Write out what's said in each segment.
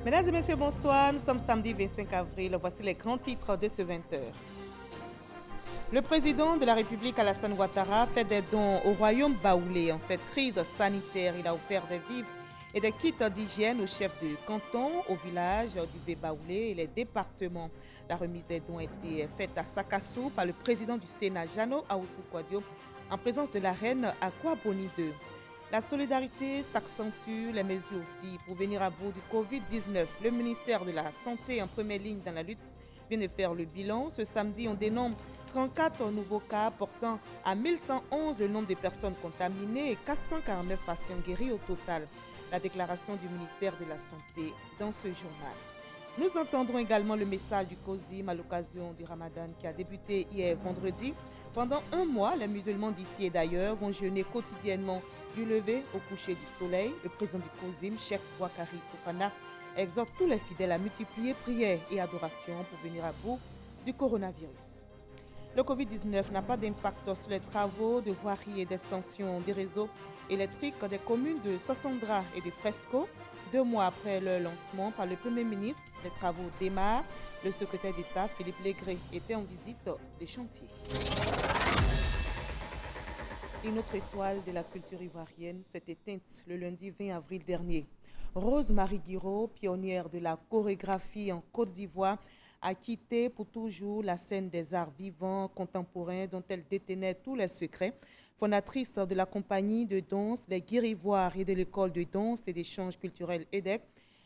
Mesdames et messieurs, bonsoir. Nous sommes samedi 25 avril. Voici les grands titres de ce 20h. Le président de la République, Alassane Ouattara, fait des dons au royaume baoulé. En cette crise sanitaire, il a offert des vivres et des kits d'hygiène aux chefs de canton, au village du Vé-Baoulé et les départements. La remise des dons a été faite à Sakassou par le président du Sénat, Jano Aoussou Kouadio, en présence de la reine Akwa Boni II. La solidarité s'accentue, les mesures aussi pour venir à bout du Covid-19. Le ministère de la Santé en première ligne dans la lutte vient de faire le bilan. Ce samedi, on dénombre 34 nouveaux cas, portant à 1111 le nombre de personnes contaminées et 449 patients guéris au total. La déclaration du ministère de la Santé dans ce journal. Nous entendrons également le message du COSIM à l'occasion du Ramadan qui a débuté hier vendredi. Pendant un mois, les musulmans d'ici et d'ailleurs vont jeûner quotidiennement du lever au coucher du soleil. Le président du COSIM, Cheikh Bouakari Fofana, exhorte tous les fidèles à multiplier prières et adorations pour venir à bout du coronavirus. Le Covid-19 n'a pas d'impact sur les travaux de voirie et d'extension des réseaux électriques des communes de Sassandra et de Fresco. 2 mois après leur lancement par le Premier ministre, les travaux démarrent. Le secrétaire d'État, Philippe Légré, était en visite des chantiers. Une autre étoile de la culture ivoirienne s'est éteinte le lundi 20 avril dernier. Rose Marie Guiraud, pionnière de la chorégraphie en Côte d'Ivoire, a quitté pour toujours la scène des arts vivants contemporains dont elle détenait tous les secrets. Fondatrice de la compagnie de danse Les Guirivoires et de l'école de danse et d'échanges culturels EDEC,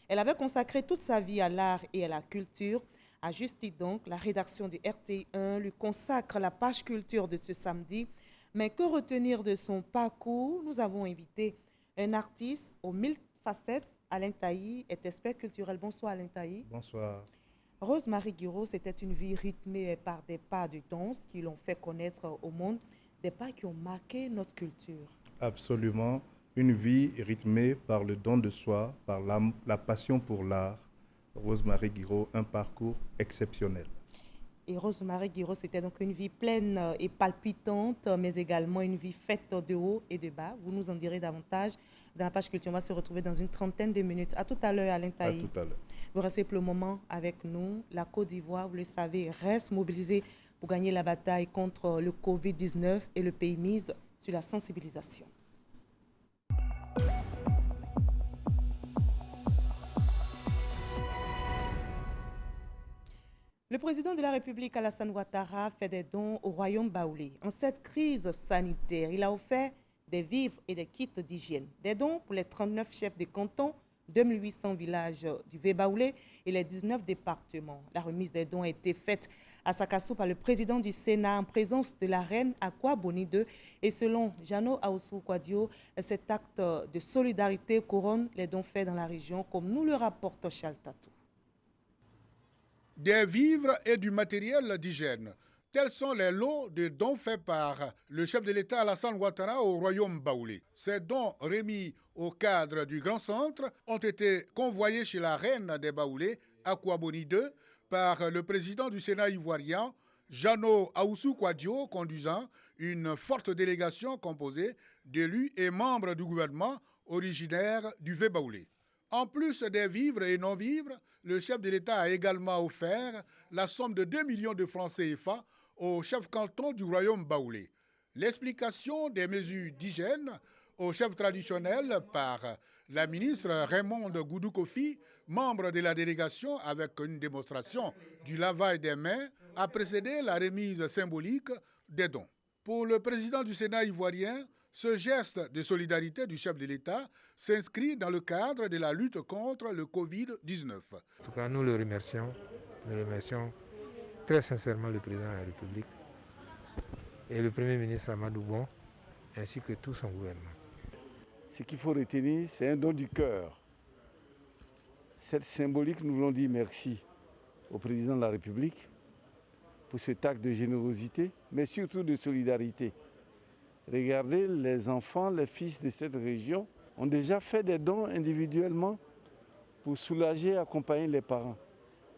elle avait consacré toute sa vie à l'art et à la culture. À juste titre donc, la rédaction de RTI1 lui consacre la page culture de ce samedi. Mais que retenir de son parcours? Nous avons invité un artiste aux 1000 facettes. Alain Taï est expert culturel. Bonsoir Alain Taï. Bonsoir. Rose Marie Guiraud, c'était une vie rythmée par des pas de danse qui l'ont fait connaître au monde, des pas qui ont marqué notre culture. Absolument. Une vie rythmée par le don de soi, par la passion pour l'art. Rose Marie Guiraud, un parcours exceptionnel. Et Rose Marie Guiraud, c'était donc une vie pleine et palpitante, mais également une vie faite de haut et de bas. Vous nous en direz davantage dans la page culture. On va se retrouver dans une trentaine de minutes. À tout à l'heure, Alain Taï. À tout à l'heure. Vous restez pour le moment avec nous. La Côte d'Ivoire, vous le savez, reste mobilisée pour gagner la bataille contre le Covid-19 et le pays mise sur la sensibilisation. Le président de la République, Alassane Ouattara, fait des dons au royaume baoulé. En cette crise sanitaire, il a offert des vivres et des kits d'hygiène. Des dons pour les 39 chefs de canton, 2800 villages du Vé-Baoulé et les 19 départements. La remise des dons a été faite à Sakassou par le président du Sénat en présence de la reine Akwa Boni II. Et selon Jano Aoussou Kouadio, cet acte de solidarité couronne les dons faits dans la région, comme nous le rapporte Charles Tatou. Des vivres et du matériel d'hygiène. Tels sont les lots de dons faits par le chef de l'État Alassane Ouattara au royaume baoulé. Ces dons remis au cadre du Grand Centre ont été convoyés chez la reine des Baoulés, Akwa Boni II, par le président du Sénat ivoirien, Jano Aoussou Kouadio, conduisant une forte délégation composée d'élus et membres du gouvernement originaires du Vé-Baoulé. En plus des vivres et non-vivres, le chef de l'État a également offert la somme de 2 millions de francs CFA au chef canton du royaume baoulé. L'explication des mesures d'hygiène au chef traditionnel par la ministre Raymonde Goudou Kofi, membre de la délégation avec une démonstration du lavage des mains, a précédé la remise symbolique des dons. Pour le président du Sénat ivoirien, ce geste de solidarité du chef de l'État s'inscrit dans le cadre de la lutte contre le Covid-19. En tout cas, nous le remercions très sincèrement le président de la République et le Premier ministre Amadou Bon, ainsi que tout son gouvernement. Ce qu'il faut retenir, c'est un don du cœur. Cette symbolique, nous voulons dire merci au président de la République pour cet acte de générosité, mais surtout de solidarité. Regardez, les enfants, les fils de cette région ont déjà fait des dons individuellement pour soulager et accompagner les parents.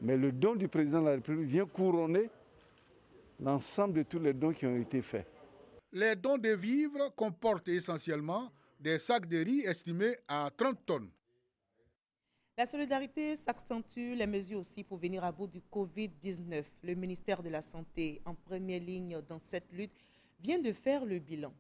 Mais le don du président de la République vient couronner l'ensemble de tous les dons qui ont été faits. Les dons de vivres comportent essentiellement des sacs de riz estimés à 30 tonnes. La solidarité s'accentue, les mesures aussi pour venir à bout du Covid-19. Le ministère de la Santé, en première ligne dans cette lutte, vient de faire le bilan.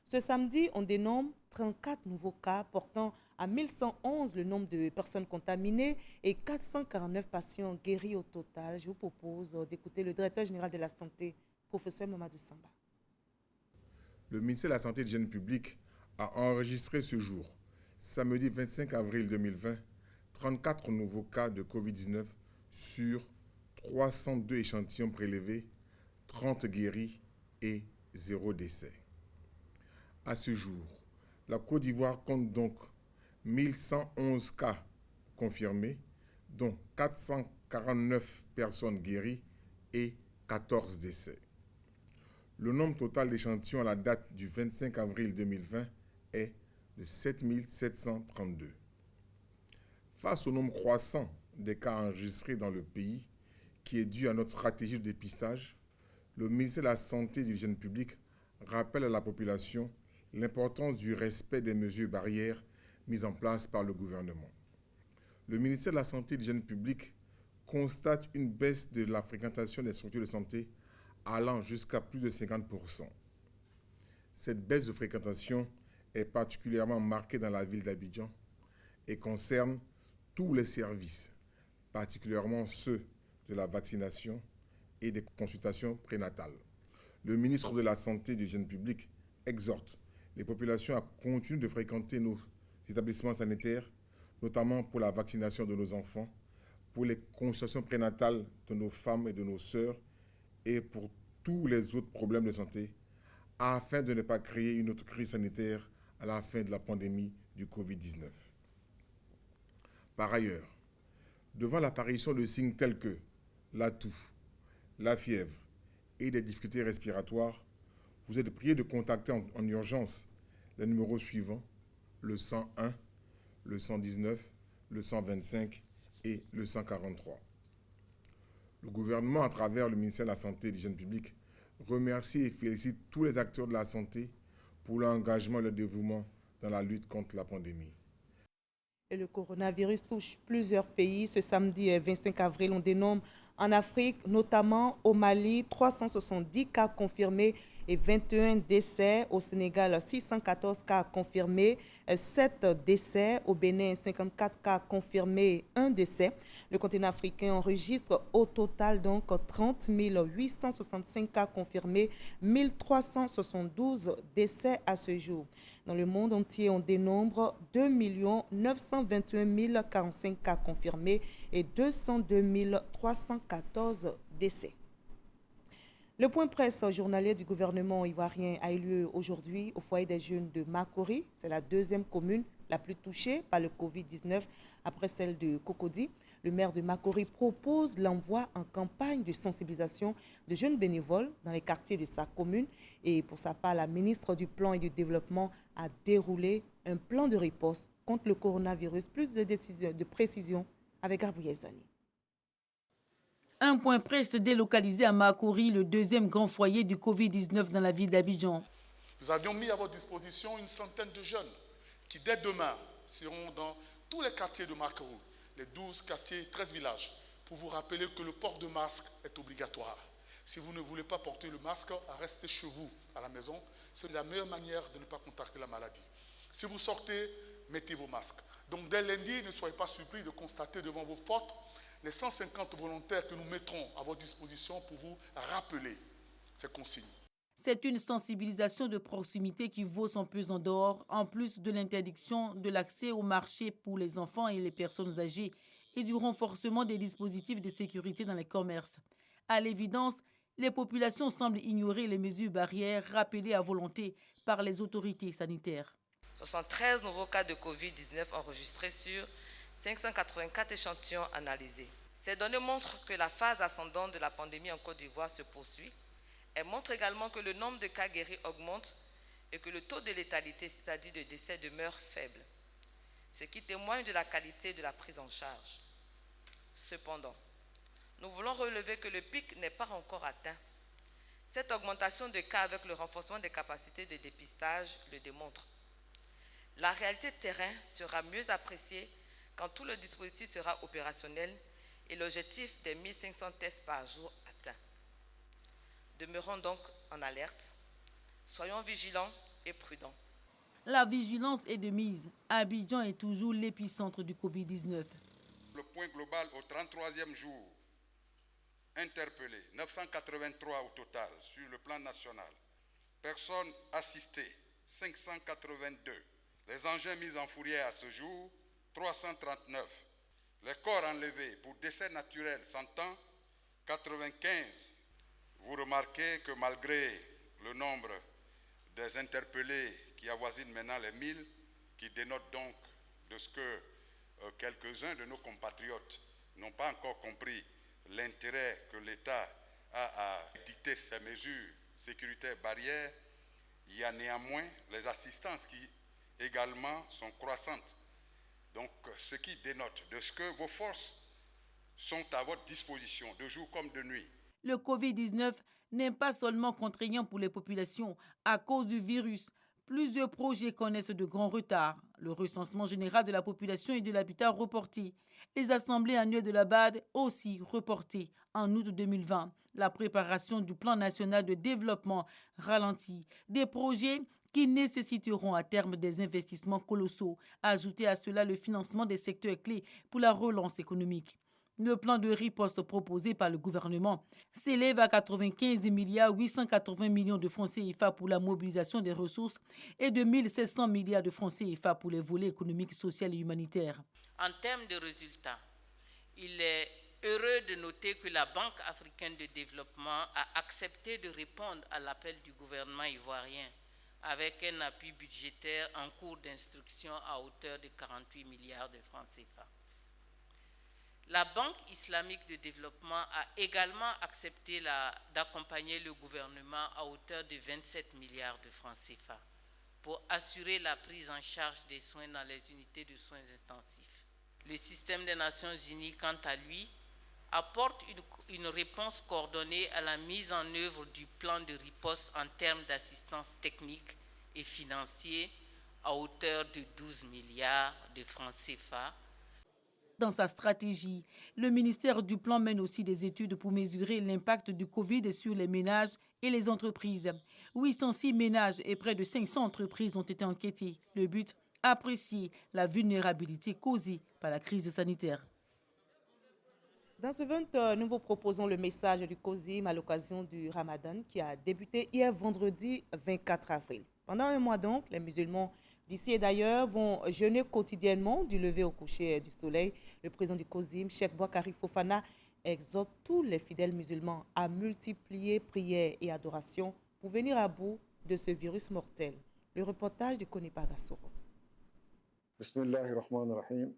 Ce samedi, on dénombre 34 nouveaux cas, portant à 1111 le nombre de personnes contaminées et 449 patients guéris au total. Je vous propose d'écouter le directeur général de la Santé, professeur Mamadou Samba. Le ministère de la Santé et de l'Hygiène publique a enregistré ce jour, samedi 25 avril 2020, 34 nouveaux cas de Covid-19 sur 302 échantillons prélevés, 30 guéris et 0 décès. À ce jour, la Côte d'Ivoire compte donc 1111 cas confirmés, dont 449 personnes guéries et 14 décès. Le nombre total d'échantillons à la date du 25 avril 2020 est de 7732. Face au nombre croissant des cas enregistrés dans le pays, qui est dû à notre stratégie de dépistage, le ministère de la Santé et de l'Hygiène publique rappelle à la population l'importance du respect des mesures barrières mises en place par le gouvernement. Le ministère de la Santé et de l'Hygiène publique constate une baisse de la fréquentation des structures de santé allant jusqu'à plus de 50%. Cette baisse de fréquentation est particulièrement marquée dans la ville d'Abidjan et concerne tous les services, particulièrement ceux de la vaccination et des consultations prénatales. Le ministre de la Santé et de l'Hygiène publique exhorte les populations à continuer de fréquenter nos établissements sanitaires, notamment pour la vaccination de nos enfants, pour les consultations prénatales de nos femmes et de nos sœurs et pour tous les autres problèmes de santé, afin de ne pas créer une autre crise sanitaire à la fin de la pandémie du Covid-19. Par ailleurs, devant l'apparition de signes tels que la toux, la fièvre et des difficultés respiratoires, vous êtes prié de contacter en urgence les numéros suivants, le 101, le 119, le 125 et le 143. Le gouvernement, à travers le ministère de la Santé et de l'Hygiène publique, remercie et félicite tous les acteurs de la santé pour leur engagement et leur dévouement dans la lutte contre la pandémie. Et le coronavirus touche plusieurs pays. Ce samedi 25 avril, on dénombre en Afrique, notamment au Mali, 370 cas confirmés et 21 décès. Au Sénégal, 614 cas confirmés, 7 décès. Au Bénin, 54 cas confirmés, 1 décès. Le continent africain enregistre au total donc 30 865 cas confirmés, 1372 décès à ce jour. Dans le monde entier, on dénombre 2 921 045 cas confirmés et 202 314 décès. Le point presse journalier du gouvernement ivoirien a eu lieu aujourd'hui au foyer des jeunes de Makori. C'est la deuxième commune la plus touchée par le Covid-19 après celle de Cocody. Le maire de Makori propose l'envoi en campagne de sensibilisation de jeunes bénévoles dans les quartiers de sa commune. Et pour sa part, la ministre du Plan et du Développement a déroulé un plan de riposte contre le coronavirus. Plus de précision avec Gabriel Zani. Un point presse délocalisé à Makori, le deuxième grand foyer du Covid-19 dans la ville d'Abidjan. Nous avions mis à votre disposition une centaine de jeunes qui, dès demain, seront dans tous les quartiers de Makori, les 12 quartiers, 13 villages, pour vous rappeler que le port de masque est obligatoire. Si vous ne voulez pas porter le masque, restez chez vous, à la maison. C'est la meilleure manière de ne pas contracter la maladie. Si vous sortez, mettez vos masques. Donc, dès lundi, ne soyez pas surpris de constater devant vos portes les 150 volontaires que nous mettrons à votre disposition pour vous rappeler ces consignes. C'est une sensibilisation de proximité qui vaut son pesant d'or, en plus de l'interdiction de l'accès au marché pour les enfants et les personnes âgées et du renforcement des dispositifs de sécurité dans les commerces. À l'évidence, les populations semblent ignorer les mesures barrières rappelées à volonté par les autorités sanitaires. 73 nouveaux cas de Covid-19 enregistrés sur 584 échantillons analysés. Ces données montrent que la phase ascendante de la pandémie en Côte d'Ivoire se poursuit. Elles montrent également que le nombre de cas guéris augmente et que le taux de létalité, c'est-à-dire de décès, demeure faible, ce qui témoigne de la qualité de la prise en charge. Cependant, nous voulons relever que le pic n'est pas encore atteint. Cette augmentation de cas avec le renforcement des capacités de dépistage le démontre. La réalité de terrain sera mieux appréciée quand tout le dispositif sera opérationnel et l'objectif des 1500 tests par jour atteint. Demeurons donc en alerte, soyons vigilants et prudents. La vigilance est de mise. Abidjan est toujours l'épicentre du Covid-19. Le point global au 33e jour, interpellé, 983 au total sur le plan national. Personnes assistées, 582. Les engins mis en fourrière à ce jour, 339. Les corps enlevés pour décès naturel 100 ans, 95. Vous remarquez que malgré le nombre des interpellés qui avoisinent maintenant les 1000, qui dénotent donc de ce que quelques-uns de nos compatriotes n'ont pas encore compris l'intérêt que l'État a à dicter ces mesures sécuritaires barrières, il y a néanmoins les assistances qui également sont croissantes. Donc, ce qui dénote de ce que vos forces sont à votre disposition, de jour comme de nuit. Le Covid-19 n'est pas seulement contraignant pour les populations à cause du virus. Plusieurs projets connaissent de grands retards. Le recensement général de la population et de l'habitat reporté. Les assemblées annuelles de la BAD aussi reportées en août 2020. La préparation du plan national de développement ralentie. Des projets qui nécessiteront à terme des investissements colossaux. Ajoutez à cela le financement des secteurs clés pour la relance économique. Le plan de riposte proposé par le gouvernement s'élève à 95 milliards 880 millions de francs CFA pour la mobilisation des ressources et de 1700 milliards de francs CFA pour les volets économiques, sociaux et humanitaires. En termes de résultats, il est heureux de noter que la Banque africaine de développement a accepté de répondre à l'appel du gouvernement ivoirien avec un appui budgétaire en cours d'instruction à hauteur de 48 milliards de francs CFA. La Banque islamique de développement a également accepté d'accompagner le gouvernement à hauteur de 27 milliards de francs CFA pour assurer la prise en charge des soins dans les unités de soins intensifs. Le système des Nations Unies, quant à lui, apporte une réponse coordonnée à la mise en œuvre du plan de riposte en termes d'assistance technique et financière à hauteur de 12 milliards de francs CFA. Dans sa stratégie, le ministère du Plan mène aussi des études pour mesurer l'impact du Covid sur les ménages et les entreprises. 806 ménages et près de 500 entreprises ont été enquêtés. Le but, apprécier la vulnérabilité causée par la crise sanitaire. Dans ce 20h, nous vous proposons le message du COSIM à l'occasion du Ramadan qui a débuté hier vendredi 24 avril. Pendant un mois donc, les musulmans d'ici et d'ailleurs vont jeûner quotidiennement du lever au coucher du soleil. Le président du COSIM, Cheikh Boakari Fofana, exhorte tous les fidèles musulmans à multiplier prières et adorations pour venir à bout de ce virus mortel. Le reportage de Konipa Gassoro. Bismillahirrahmanirrahim.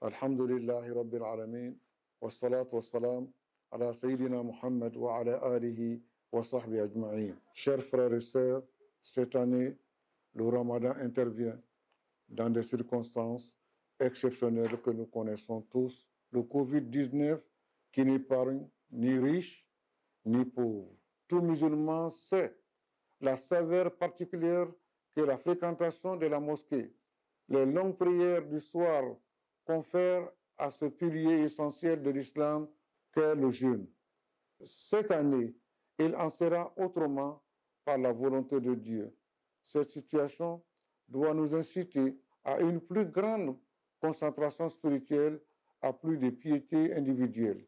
Alhamdulillahi Rabbil Alamin. Wassalatu wassalam ala Sayyidina Muhammad wa ala alihi wa sahbihi ajma'in. Chers frères et sœurs, cette année, le Ramadan intervient dans des circonstances exceptionnelles que nous connaissons tous. Le Covid-19 qui n'épargne ni riches ni pauvres. Tout musulman sait la saveur particulière que la fréquentation de la mosquée, les longues prières du soir confèrent à ce pilier essentiel de l'islam qu'est le jeûne. Cette année, il en sera autrement par la volonté de Dieu. Cette situation doit nous inciter à une plus grande concentration spirituelle, à plus de piété individuelle.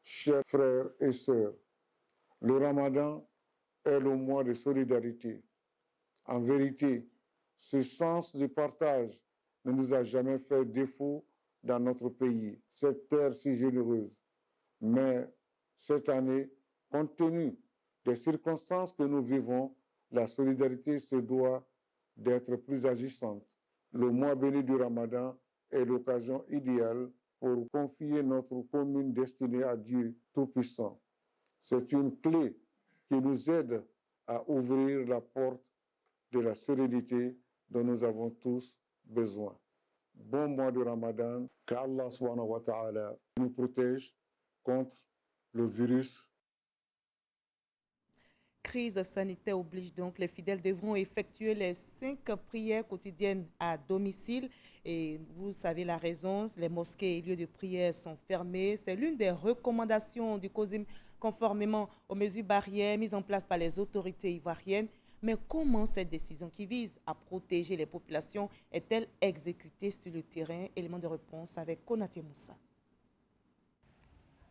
Chers frères et sœurs, le Ramadan est le mois de solidarité. En vérité, ce sens de partage ne nous a jamais fait défaut dans notre pays, cette terre si généreuse. Mais cette année, compte tenu des circonstances que nous vivons, la solidarité se doit d'être plus agissante. Le mois béni du Ramadan est l'occasion idéale pour confier notre commune destinée à Dieu Tout-Puissant. C'est une clé qui nous aide à ouvrir la porte de la sérénité dont nous avons tous besoin. Bon mois de Ramadan, qu'Allah subhanahu wa ta'ala nous protège contre le virus. crise sanitaire oblige donc, les fidèles devront effectuer les 5 prières quotidiennes à domicile. Et vous savez la raison, les mosquées et lieux de prière sont fermés. C'est l'une des recommandations du COSIM conformément aux mesures barrières mises en place par les autorités ivoiriennes. Mais comment cette décision qui vise à protéger les populations est-elle exécutée sur le terrain? Élément de réponse avec Konaté Moussa.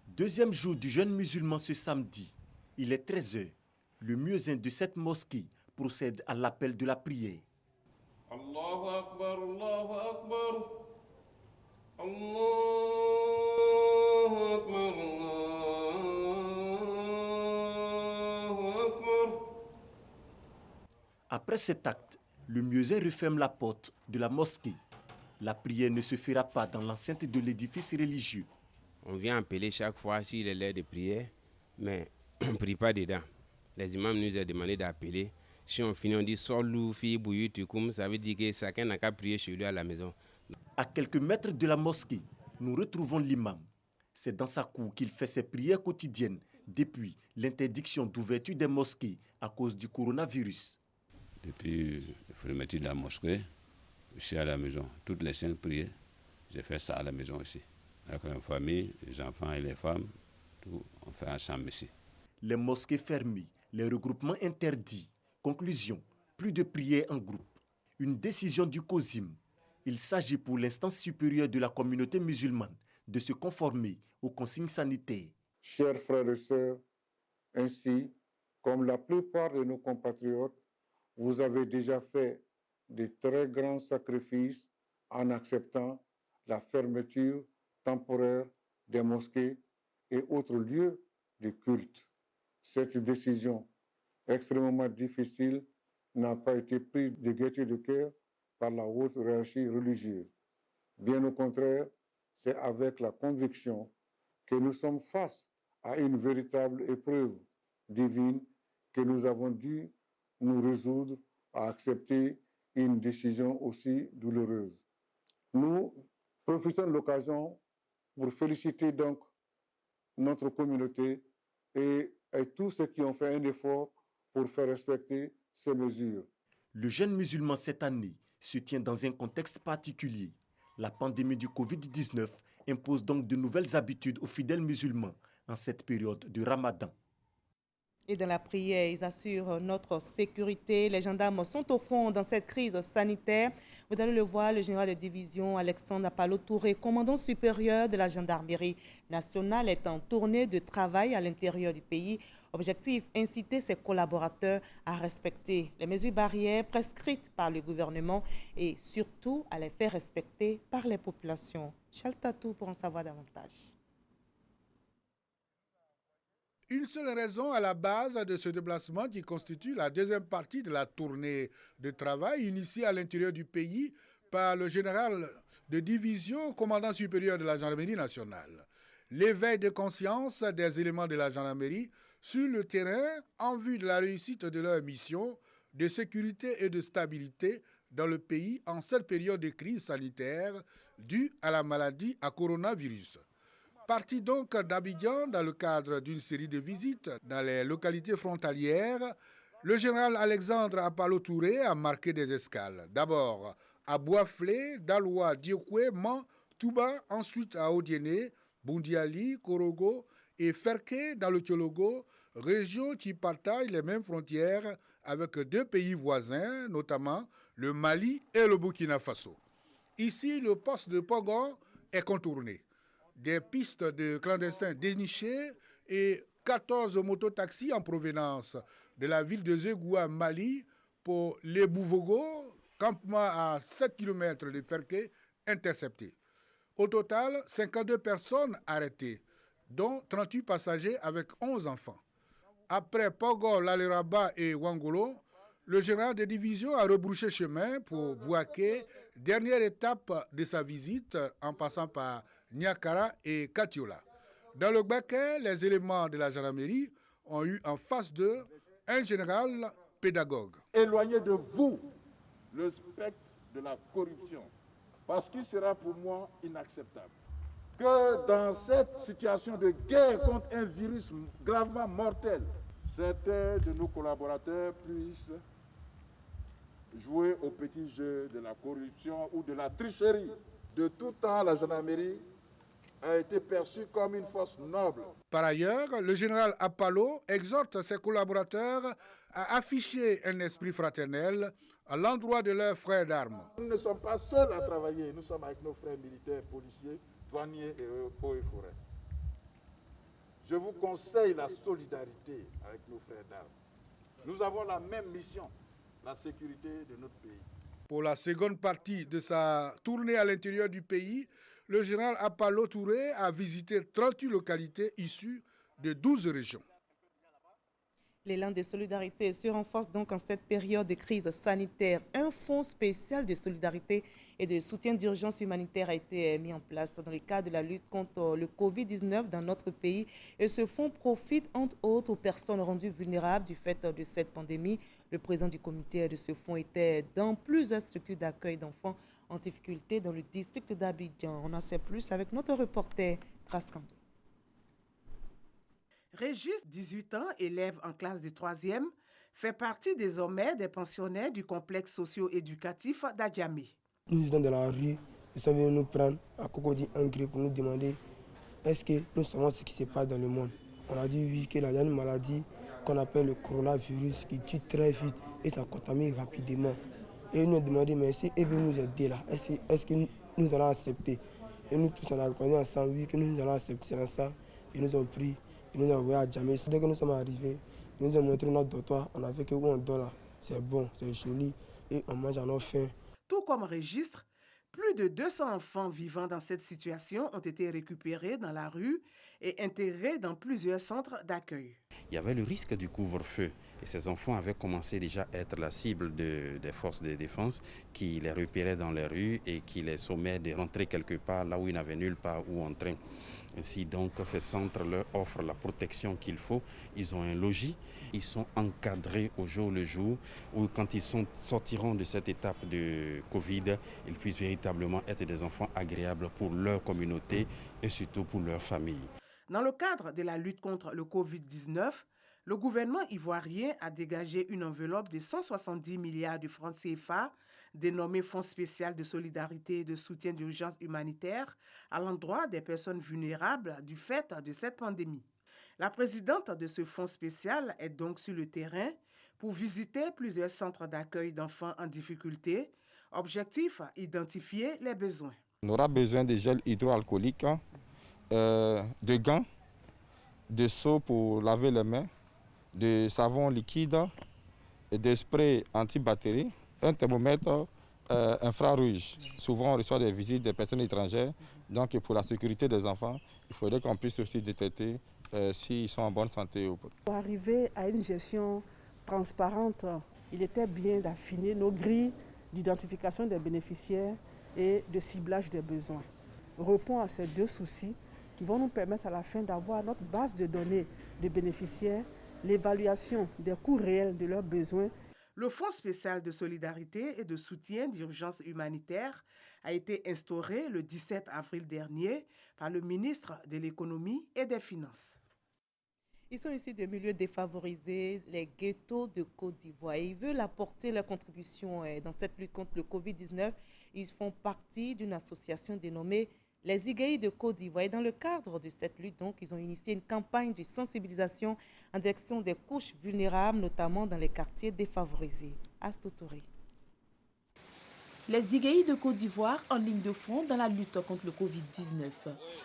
Deuxième jour du jeûne musulman ce samedi. Il est 13h. Le muezzin de cette mosquée procède à l'appel de la prière. Allahu Akbar, Allahu Akbar, Allahu Akbar, Allahu Akbar. Après cet acte, le muezzin referme la porte de la mosquée. La prière ne se fera pas dans l'enceinte de l'édifice religieux. On vient appeler chaque fois s'il est l'heure de prière, mais on ne prie pas dedans. Les imams nous ont demandé d'appeler. Si on finit, on dit Solou, fi, bouillu, tukoum, ça veut dire que chacun n'a qu'à prier chez lui à la maison. À quelques mètres de la mosquée, nous retrouvons l'imam. C'est dans sa cour qu'il fait ses prières quotidiennes depuis l'interdiction d'ouverture des mosquées à cause du coronavirus. Depuis la fermeture de la mosquée, je suis à la maison. Toutes les 5 prières, j'ai fait ça à la maison aussi. Avec la famille, les enfants et les femmes, tout, on fait ensemble ici. Les mosquées fermées, les regroupements interdits. Conclusion, plus de prières en groupe. Une décision du COSIM. Il s'agit pour l'instance supérieure de la communauté musulmane de se conformer aux consignes sanitaires. Chers frères et sœurs, ainsi, comme la plupart de nos compatriotes, vous avez déjà fait de très grands sacrifices en acceptant la fermeture temporaire des mosquées et autres lieux de culte. Cette décision extrêmement difficile n'a pas été prise de gaieté de cœur par la haute hiérarchie religieuse. Bien au contraire, c'est avec la conviction que nous sommes face à une véritable épreuve divine que nous avons dû nous résoudre à accepter une décision aussi douloureuse. Nous profitons de l'occasion pour féliciter donc notre communauté et tous ceux qui ont fait un effort pour faire respecter ces mesures. Le jeûne musulman cette année se tient dans un contexte particulier. La pandémie du Covid-19 impose donc de nouvelles habitudes aux fidèles musulmans en cette période de Ramadan. Et dans la prière, ils assurent notre sécurité. Les gendarmes sont au front dans cette crise sanitaire. Vous allez le voir, le général de division Alexandre Apalo Touré, commandant supérieur de la gendarmerie nationale, est en tournée de travail à l'intérieur du pays. Objectif, inciter ses collaborateurs à respecter les mesures barrières prescrites par le gouvernement et surtout à les faire respecter par les populations. Chaltatou pour en savoir davantage. Une seule raison à la base de ce déplacement qui constitue la deuxième partie de la tournée de travail initiée à l'intérieur du pays par le général de division, commandant supérieur de la gendarmerie nationale. L'éveil de conscience des éléments de la gendarmerie sur le terrain en vue de la réussite de leur mission de sécurité et de stabilité dans le pays en cette période de crise sanitaire due à la maladie à coronavirus. Parti donc d'Abidjan dans le cadre d'une série de visites dans les localités frontalières, le général Alexandre Apalo Touré a marqué des escales. D'abord à Boisflé, Daloa, Diokwe, Man, Touba, ensuite à Odiéné, Bundiali, Korogo et Ferké dans le Tiologo, région qui partage les mêmes frontières avec 2 pays voisins, notamment le Mali et le Burkina Faso. Ici, le poste de Pogon est contourné. Des pistes de clandestins dénichées et 14 mototaxis en provenance de la ville de Zegoua, Mali, pour les Bouvogo, campement à 7 km de Ferké, interceptés. Au total, 52 personnes arrêtées, dont 38 passagers avec 11 enfants. Après Pogo, Laleraba et Wangolo, le général de division a rebrouché chemin pour Bouaké, dernière étape de sa visite en passant par Niakara et Katiola. Dans le Baké, les éléments de la gendarmerie ont eu en face d'eux un général pédagogue. Éloignez de vous le spectre de la corruption, parce qu'il sera pour moi inacceptable que dans cette situation de guerre contre un virus gravement mortel, certains de nos collaborateurs puissent jouer au petit jeu de la corruption ou de la tricherie. De tout temps, la gendarmerie a été perçue comme une force noble. Par ailleurs, le général Apalo exhorte ses collaborateurs à afficher un esprit fraternel à l'endroit de leurs frères d'armes. Nous ne sommes pas seuls à travailler, nous sommes avec nos frères militaires, policiers, douaniers et eaux et forêts. Je vous conseille la solidarité avec nos frères d'armes. Nous avons la même mission, la sécurité de notre pays. Pour la seconde partie de sa tournée à l'intérieur du pays, le général Apalo Touré a visité 38 localités issues de 12 régions. L'élan de solidarité se renforce donc en cette période de crise sanitaire. Un fonds spécial de solidarité et de soutien d'urgence humanitaire a été mis en place dans le cadre de la lutte contre le Covid-19 dans notre pays. Et ce fonds profite entre autres aux personnes rendues vulnérables du fait de cette pandémie. Le président du comité de ce fonds était dans plusieurs structures d'accueil d'enfants en difficulté dans le district d'Abidjan. On en sait plus avec notre reporter Kraskando. Régis, 18 ans, élève en classe de 3e, fait partie désormais des pensionnaires du complexe socio-éducatif d'Adjamé. Nous étions dans la rue, ils sont venus nous prendre à Cocody Ingrid pour nous demander est-ce que nous savons ce qui se passe dans le monde. On a dit oui, qu'il y a une maladie qu'on appelle le coronavirus qui tue très vite et ça contamine rapidement. Et ils nous ont demandé mais si ils veulent nous aider là, est-ce que nous allons accepter? Et nous tous on a répondu ensemble oui que nous allons accepter dans ça. Ils nous ont pris. Ils nous ont envoyé à Djamé. Dès que nous sommes arrivés, ils nous ont montré notre dortoir. On a vu que où on dort là, c'est bon, c'est joli et on mange à nos faim. Tout comme registre, plus de 200 enfants vivant dans cette situation ont été récupérés dans la rue et intégrés dans plusieurs centres d'accueil. Il y avait le risque du couvre-feu et ces enfants avaient commencé déjà à être la cible des forces de défense qui les repéraient dans les rues et qui les sommaient de rentrer quelque part là où ils n'avaient nulle part où entrer. Ainsi donc ces centres leur offrent la protection qu'il faut. Ils ont un logis, ils sont encadrés au jour le jour, où quand ils sortiront de cette étape de Covid, ils puissent véritablement être des enfants agréables pour leur communauté et surtout pour leur famille. Dans le cadre de la lutte contre le Covid-19, le gouvernement ivoirien a dégagé une enveloppe de 170 milliards de francs CFA dénommé Fonds spécial de solidarité et de soutien d'urgence humanitaire à l'endroit des personnes vulnérables du fait de cette pandémie. La présidente de ce fonds spécial est donc sur le terrain pour visiter plusieurs centres d'accueil d'enfants en difficulté. Objectif, identifier les besoins. On aura besoin de gel hydroalcoolique, de gants, de seaux pour laver les mains, de savon liquide, et de spray anti-batterie, un thermomètre infrarouge. Souvent, on reçoit des visites des personnes étrangères. Donc, pour la sécurité des enfants, il faudrait qu'on puisse aussi détecter s'ils sont en bonne santé ou pas. Pour arriver à une gestion transparente, il était bien d'affiner nos grilles d'identification des bénéficiaires et de ciblage des besoins. Répond à ces deux soucis qui vont nous permettre à la fin d'avoir notre base de données de bénéficiaires, l'évaluation des coûts réels de leurs besoins. Le Fonds spécial de solidarité et de soutien d'urgence humanitaire a été instauré le 17 avril dernier par le ministre de l'Économie et des Finances. Ils sont ici de milieux défavorisés, les ghettos de Côte d'Ivoire. Ils veulent apporter leur contribution dans cette lutte contre le Covid-19. Ils font partie d'une association dénommée les Iguaïs de Côte d'Ivoire. Et dans le cadre de cette lutte, donc, ils ont initié une campagne de sensibilisation en direction des couches vulnérables, notamment dans les quartiers défavorisés. Astotoré. Les Iguaïs de Côte d'Ivoire en ligne de front dans la lutte contre le Covid-19.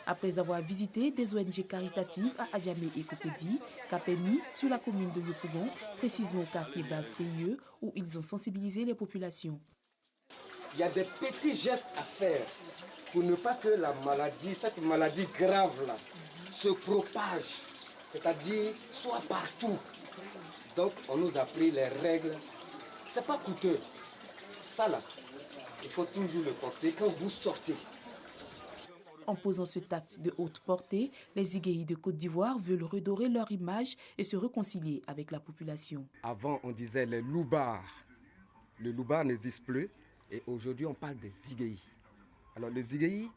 Après avoir visité des ONG caritatives à Adjamé et Cocody, Kapemi, sur la commune de Yopougon, précisément au quartier base CIE, où ils ont sensibilisé les populations. Il y a des petits gestes à faire pour ne pas que la maladie, cette maladie grave-là, se propage, c'est-à-dire soit partout. Donc, on nous a pris les règles. C'est pas coûteux. Ça, là, il faut toujours le porter quand vous sortez. En posant cet acte de haute portée, les Iguaïs de Côte d'Ivoire veulent redorer leur image et se réconcilier avec la population. Avant, on disait les loubards. Le loubard n'existe plus et aujourd'hui, on parle des Iguaïs. Alors, les Iguaïs,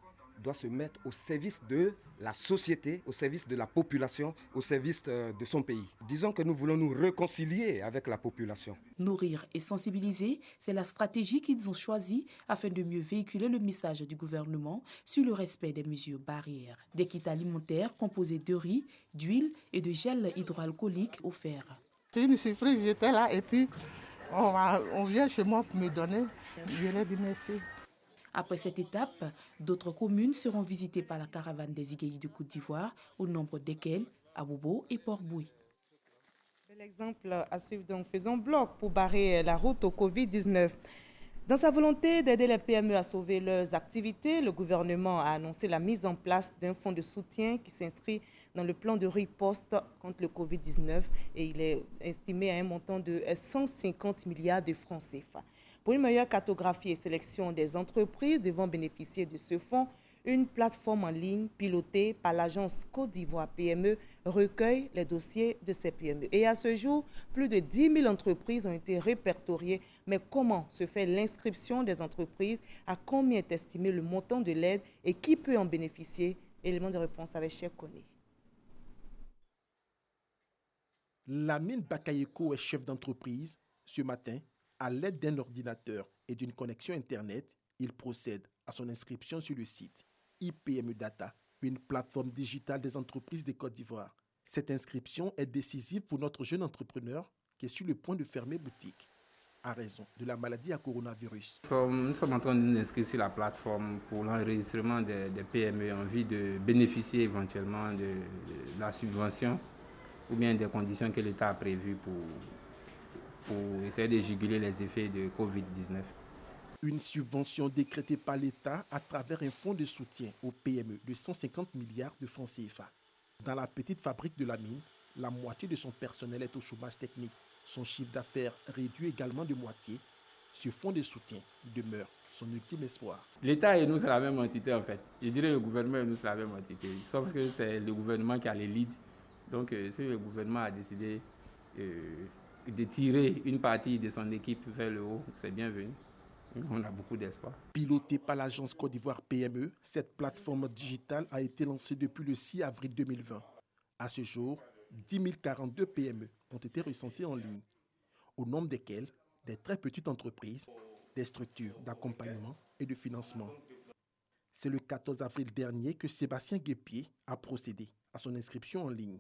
doit se mettre au service de la société, au service de la population, au service de son pays. Disons que nous voulons nous réconcilier avec la population. Nourrir et sensibiliser, c'est la stratégie qu'ils ont choisie afin de mieux véhiculer le message du gouvernement sur le respect des mesures barrières. Des kits alimentaires composés de riz, d'huile et de gel hydroalcoolique offerts. C'est une surprise, j'étais là et puis on vient chez moi pour me donner. Je leur dis merci. Après cette étape, d'autres communes seront visitées par la caravane des Iguéis de Côte d'Ivoire, au nombre desquelles Abobo et Port-Boué. Bel exemple à suivre, donc faisons bloc pour barrer la route au Covid-19. Dans sa volonté d'aider les PME à sauver leurs activités, le gouvernement a annoncé la mise en place d'un fonds de soutien qui s'inscrit dans le plan de riposte contre le Covid-19 et il est estimé à un montant de 150 milliards de francs CFA. Pour une meilleure cartographie et sélection des entreprises devant bénéficier de ce fonds, une plateforme en ligne pilotée par l'agence Côte d'Ivoire PME recueille les dossiers de ces PME. Et à ce jour, plus de 10 000 entreprises ont été répertoriées. Mais comment se fait l'inscription des entreprises? À combien est estimé le montant de l'aide et qui peut en bénéficier? Élément de réponse avec Cheikh Koné. Lamine Bakayeko est chef d'entreprise. Ce matin, à l'aide d'un ordinateur et d'une connexion Internet, il procède à son inscription sur le site IPME Data, une plateforme digitale des entreprises de Côte d'Ivoire. Cette inscription est décisive pour notre jeune entrepreneur qui est sur le point de fermer boutique à raison de la maladie à coronavirus. Nous sommes en train de nous inscrire sur la plateforme pour l'enregistrement des PME en vue de bénéficier éventuellement de la subvention ou bien des conditions que l'État a prévues pour essayer de juguler les effets de Covid-19. Une subvention décrétée par l'État à travers un fonds de soutien aux PME de 150 milliards de francs CFA. Dans la petite fabrique de la mine, la moitié de son personnel est au chômage technique. Son chiffre d'affaires réduit également de moitié. Ce fonds de soutien demeure son ultime espoir. L'État et nous, c'est la même entité en fait. Je dirais le gouvernement et nous, c'est la même entité. Sauf que c'est le gouvernement qui a les leads. Donc si le gouvernement a décidé de tirer une partie de son équipe vers le haut, c'est bienvenu. On a beaucoup d'espoir. Pilotée par l'agence Côte d'Ivoire PME, cette plateforme digitale a été lancée depuis le 6 avril 2020. À ce jour, 10 042 PME ont été recensées en ligne, au nombre desquelles des très petites entreprises, des structures d'accompagnement et de financement. C'est le 14 avril dernier que Sébastien Guépier a procédé à son inscription en ligne.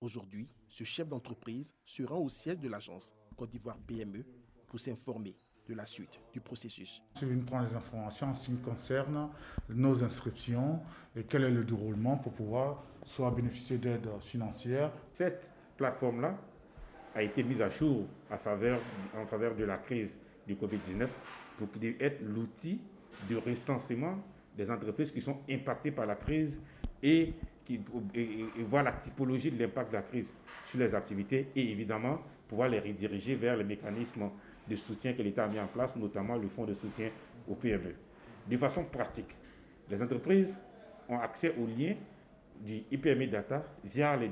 Aujourd'hui, ce chef d'entreprise se rend au siège de l'agence Côte d'Ivoire PME pour s'informer de la suite du processus. Je vais prendre les informations en ce qui concerne nos inscriptions et quel est le déroulement pour pouvoir soit bénéficier d'aide financière. Cette plateforme-là a été mise à jour en faveur de la crise du Covid-19 pour être l'outil de recensement des entreprises qui sont impactées par la crise et voir la typologie de l'impact de la crise sur les activités et évidemment pouvoir les rediriger vers les mécanismes de soutien que l'État a mis en place, notamment le fonds de soutien aux PME. De façon pratique, les entreprises ont accès aux liens du IPME Data via les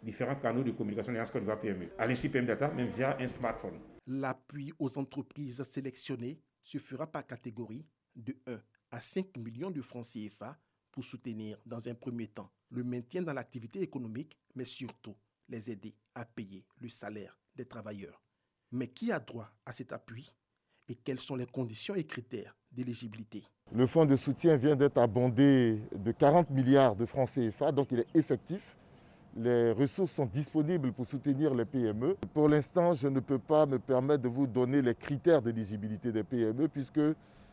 différents canaux de communication de l'Agence Côte d'Ivoire PME. À l'Institut IPME Data, même via un smartphone. L'appui aux entreprises sélectionnées se fera par catégorie de 1 à 5 millions de francs CFA pour soutenir dans un premier temps le maintien dans l'activité économique, mais surtout les aider à payer le salaire des travailleurs. Mais qui a droit à cet appui et quelles sont les conditions et critères d'éligibilité? Le fonds de soutien vient d'être abondé de 40 milliards de francs CFA, donc il est effectif. Les ressources sont disponibles pour soutenir les PME. Pour l'instant, je ne peux pas me permettre de vous donner les critères d'éligibilité des PME puisque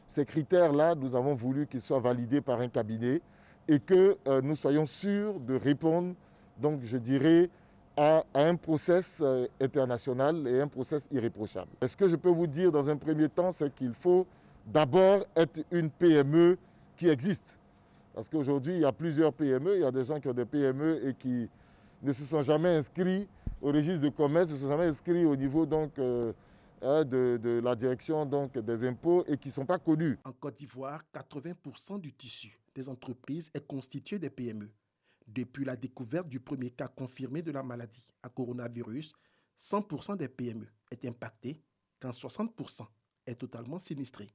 ces critères-là, nous avons voulu qu'ils soient validés par un cabinet et que nous soyons sûrs de répondre, donc je dirais, à un process international et un process irréprochable. Ce que je peux vous dire dans un premier temps, c'est qu'il faut d'abord être une PME qui existe. Parce qu'aujourd'hui, il y a plusieurs PME, il y a des gens qui ont des PME et qui ne se sont jamais inscrits au registre de commerce, ne se sont jamais inscrits au niveau donc, de la direction donc, des impôts et qui ne sont pas connus. En Côte d'Ivoire, 80% du tissu des entreprises est constitué des PME. Depuis la découverte du premier cas confirmé de la maladie à coronavirus, 100% des PME est impacté quand 60% est totalement sinistré.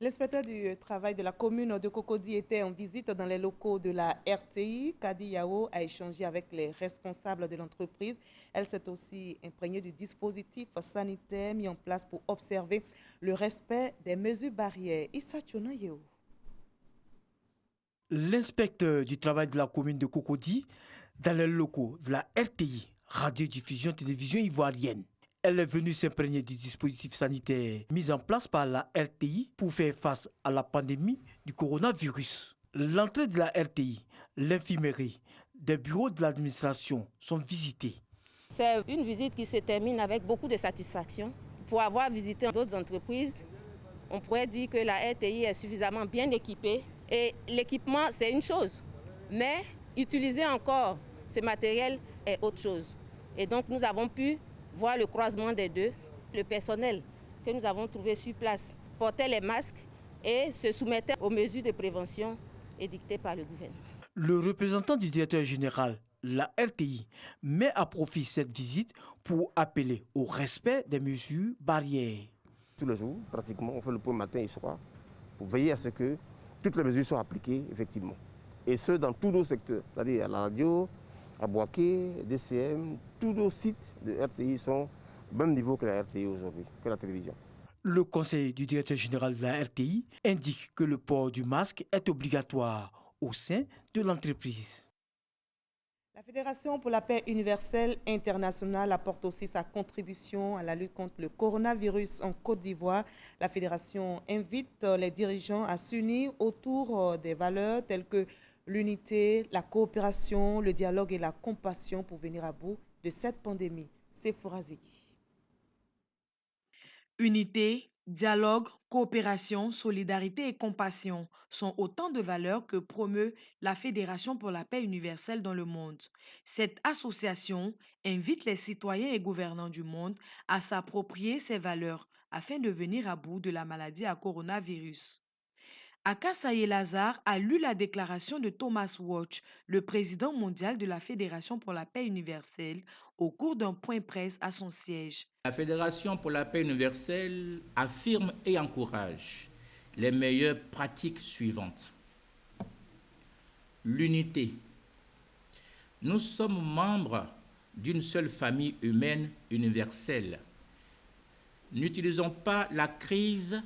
L'inspecteur du travail de la commune de Cocody était en visite dans les locaux de la RTI. Kadi Yao a échangé avec les responsables de l'entreprise. Elle s'est aussi imprégnée du dispositif sanitaire mis en place pour observer le respect des mesures barrières. Issa Tchona Yeo. L'inspecteur du travail de la commune de Cocody dans les locaux de la RTI, Radiodiffusion Télévision Ivoirienne. Elle est venue s'imprégner du dispositif sanitaire mis en place par la RTI pour faire face à la pandémie du coronavirus. L'entrée de la RTI, l'infirmerie, des bureaux de l'administration sont visités. C'est une visite qui se termine avec beaucoup de satisfaction. Pour avoir visité d'autres entreprises, on pourrait dire que la RTI est suffisamment bien équipée. Et l'équipement, c'est une chose, mais utiliser encore ce matériel est autre chose. Et donc nous avons pu voir le croisement des deux. Le personnel que nous avons trouvé sur place portait les masques et se soumettait aux mesures de prévention édictées par le gouvernement. Le représentant du directeur général, la RTI, met à profit cette visite pour appeler au respect des mesures barrières. Tous les jours, pratiquement, on fait le point matin et soir pour veiller à ce que toutes les mesures soient appliquées, effectivement. Et ce, dans tous nos secteurs, c'est-à-dire à la radio, à Boaké, DCM, tous nos sites de RTI sont au même niveau que la RTI aujourd'hui, que la télévision. Le conseil du directeur général de la RTI indique que le port du masque est obligatoire au sein de l'entreprise. La Fédération pour la paix universelle internationale apporte aussi sa contribution à la lutte contre le coronavirus en Côte d'Ivoire. La Fédération invite les dirigeants à s'unir autour des valeurs telles que l'unité, la coopération, le dialogue et la compassion pour venir à bout de cette pandémie. C'est Fourazegui. Unité, dialogue, coopération, solidarité et compassion sont autant de valeurs que promeut la Fédération pour la paix universelle dans le monde. Cette association invite les citoyens et gouvernants du monde à s'approprier ces valeurs afin de venir à bout de la maladie à coronavirus. Akasaye Lazare a lu la déclaration de Thomas Walsh, le président mondial de la Fédération pour la paix universelle, au cours d'un point presse à son siège. La Fédération pour la paix universelle affirme et encourage les meilleures pratiques suivantes. L'unité. Nous sommes membres d'une seule famille humaine universelle. N'utilisons pas la crise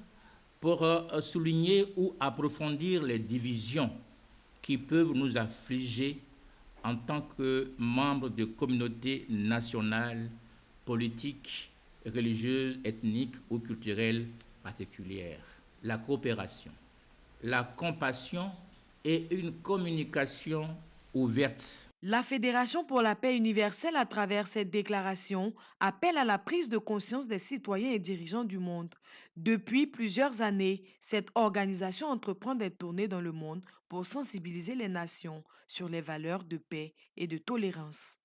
pour souligner ou approfondir les divisions qui peuvent nous affliger en tant que membres de communautés nationales, politiques, religieuses, ethniques ou culturelles particulières. La coopération, la compassion et une communication ouverte. La Fédération pour la paix universelle, à travers cette déclaration, appelle à la prise de conscience des citoyens et dirigeants du monde. Depuis plusieurs années, cette organisation entreprend des tournées dans le monde pour sensibiliser les nations sur les valeurs de paix et de tolérance.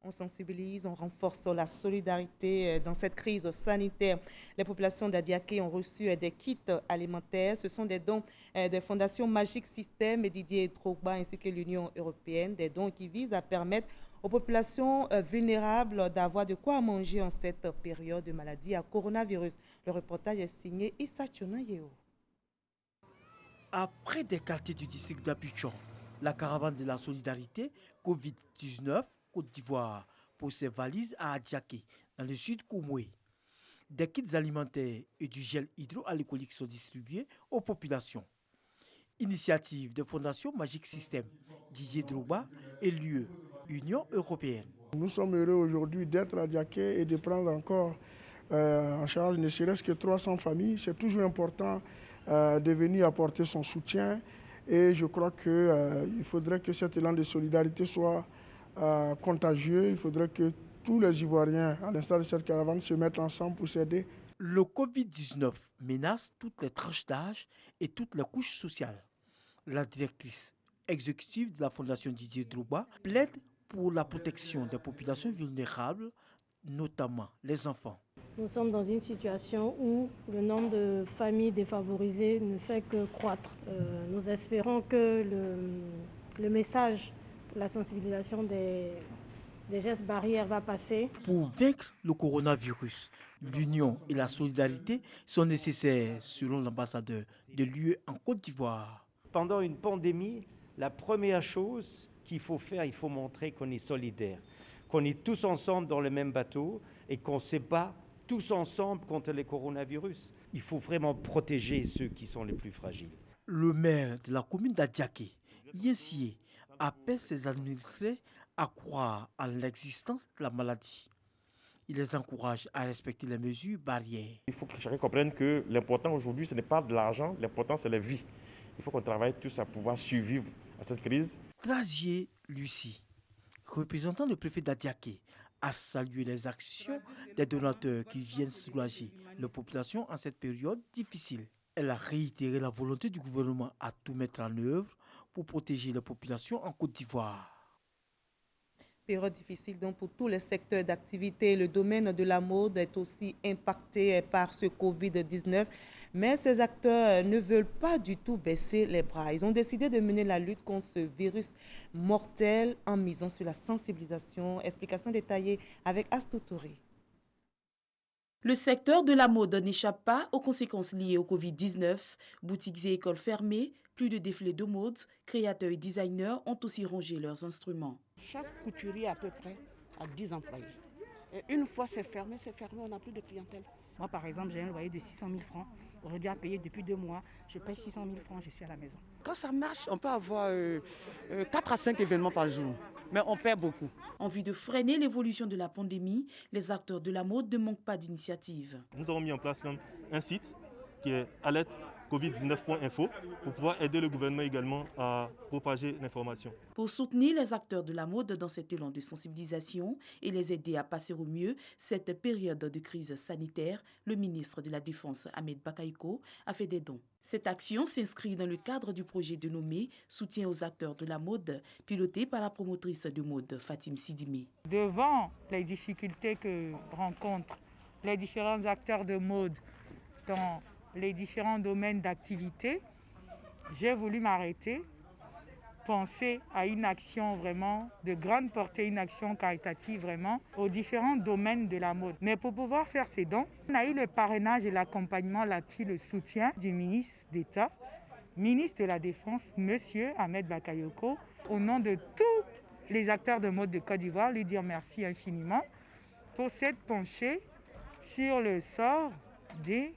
On sensibilise, on renforce la solidarité dans cette crise sanitaire. Les populations d'Adiaké ont reçu des kits alimentaires. Ce sont des dons des fondations Magic System et Didier Drogba ainsi que l'Union européenne. Des dons qui visent à permettre aux populations vulnérables d'avoir de quoi manger en cette période de maladie à coronavirus. Le reportage est signé Issa Tchona Yeo. Après des quartiers du district d'Abidjan, la caravane de la solidarité Covid-19 Côte d'Ivoire pour ses valises à Adiaké, dans le sud Koumoué. Des kits alimentaires et du gel hydroalcoolique sont distribués aux populations. Initiative de Fondation Magic System, Didier Drogba et l'UE, Union européenne. Nous sommes heureux aujourd'hui d'être à Adiaké et de prendre encore en charge ne serait-ce que 300 familles. C'est toujours important de venir apporter son soutien et je crois qu'il faudrait que cet élan de solidarité soit contagieux. Il faudrait que tous les Ivoiriens, à l'instar de cette caravane, se mettent ensemble pour s'aider. Le Covid-19 menace toutes les tranches d'âge et toutes les couches sociales. La directrice exécutive de la Fondation Didier Drogba plaide pour la protection des populations vulnérables, notamment les enfants. Nous sommes dans une situation où le nombre de familles défavorisées ne fait que croître. Nous espérons que le message pour la sensibilisation des des gestes barrières va passer. Pour vaincre le coronavirus, l'union et la solidarité sont nécessaires, selon l'ambassadeur de l'UE en Côte d'Ivoire. Pendant une pandémie, la première chose qu'il faut faire, il faut montrer qu'on est solidaire, qu'on est tous ensemble dans le même bateau et qu'on se bat tous ensemble contre le coronavirus. Il faut vraiment protéger ceux qui sont les plus fragiles. Le maire de la commune d'Adjaké, Yensié, appelle ses administrés à croire en l'existence de la maladie. Il les encourage à respecter les mesures barrières. Il faut que chacun comprenne que l'important aujourd'hui, ce n'est pas de l'argent, l'important c'est la vie. Il faut qu'on travaille tous à pouvoir survivre à cette crise. Trazier Lucie, représentant le préfet d'Adjaké, a salué les actions des donateurs qui viennent soulager la population en cette période difficile. Elle a réitéré la volonté du gouvernement à tout mettre en œuvre pour protéger la population en Côte d'Ivoire. Période difficile donc pour tous les secteurs d'activité. Le domaine de la mode est aussi impacté par ce Covid-19, mais ces acteurs ne veulent pas du tout baisser les bras. Ils ont décidé de mener la lutte contre ce virus mortel en misant sur la sensibilisation. Explication détaillée avec Astou Touré. Le secteur de la mode n'échappe pas aux conséquences liées au Covid-19. Boutiques et écoles fermées, plus de défilés de mode, créateurs et designers ont aussi rangé leurs instruments. Chaque couturier à peu près a 10 employés. Et une fois c'est fermé, on n'a plus de clientèle. Moi par exemple, j'ai un loyer de 600 000 francs. Aujourd'hui à payer depuis 2 mois, je paye 600 000 francs, je suis à la maison. Quand ça marche, on peut avoir 4 à 5 événements par jour, mais on perd beaucoup. En vue de freiner l'évolution de la pandémie, les acteurs de la mode ne manquent pas d'initiatives. Nous avons mis en place même un site qui est alertecovid19.info pour pouvoir aider le gouvernement également à propager l'information. Pour soutenir les acteurs de la mode dans cet élan de sensibilisation et les aider à passer au mieux cette période de crise sanitaire, le ministre de la Défense, Ahmed Bakaïko, a fait des dons. Cette action s'inscrit dans le cadre du projet dénommé « Soutien aux acteurs de la mode » piloté par la promotrice de mode Fatim Sidimé. Devant les difficultés que rencontrent les différents acteurs de mode dans les différents domaines d'activité, j'ai voulu m'arrêter, penser à une action vraiment de grande portée, une action caritative vraiment aux différents domaines de la mode. Mais pour pouvoir faire ces dons, on a eu le parrainage et l'accompagnement, l'appui, le soutien du ministre d'État, ministre de la Défense, monsieur Ahmed Bakayoko, au nom de tous les acteurs de mode de Côte d'Ivoire, lui dire merci infiniment pour s'être penché sur le sort des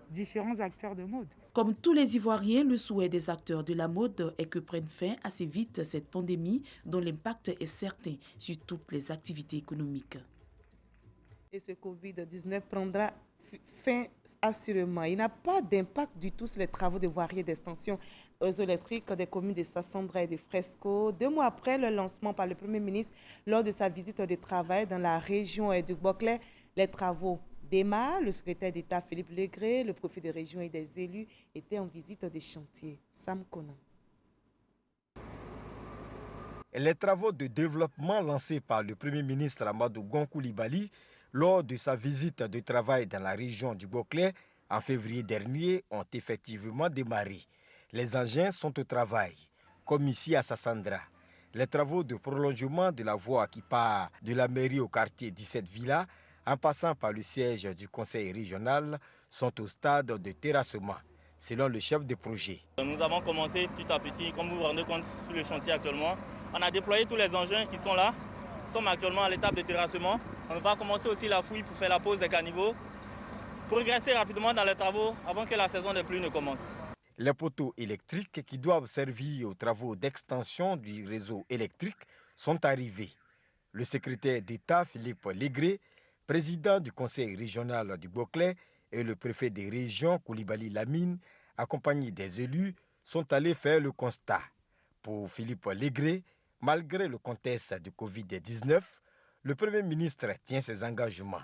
différents acteurs de mode. Comme tous les Ivoiriens, le souhait des acteurs de la mode est que prenne fin assez vite cette pandémie dont l'impact est certain sur toutes les activités économiques. Et ce Covid-19 prendra fin assurément. Il n'a pas d'impact du tout sur les travaux de voirie et d'extension réseau électrique des communes de Sassandra et de Fresco. 2 mois après le lancement par le Premier ministre lors de sa visite de travail dans la région du Boclé, les travaux démarrent. Le secrétaire d'État Philippe Legré, le préfet de région et des élus étaient en visite des chantiers. Sam Conan. Les travaux de développement lancés par le Premier ministre Amadou Gon Coulibaly lors de sa visite de travail dans la région du Boclé en février dernier ont effectivement démarré. Les engins sont au travail, comme ici à Sassandra. Les travaux de prolongement de la voie qui part de la mairie au quartier 17 Villa en passant par le siège du conseil régional, sont au stade de terrassement, selon le chef de projet. Nous avons commencé petit à petit, comme vous vous rendez compte sur le chantier actuellement. On a déployé tous les engins qui sont là. Nous sommes actuellement à l'étape de terrassement. On va commencer aussi la fouille pour faire la pose des caniveaux, progresser rapidement dans les travaux avant que la saison des pluies ne commence. Les poteaux électriques qui doivent servir aux travaux d'extension du réseau électrique sont arrivés. Le secrétaire d'État Philippe Legré, président du conseil régional du Boclé, et le préfet des régions Coulibaly Lamine, accompagnés des élus, sont allés faire le constat. Pour Philippe Legré, malgré le contexte du Covid-19, le Premier ministre tient ses engagements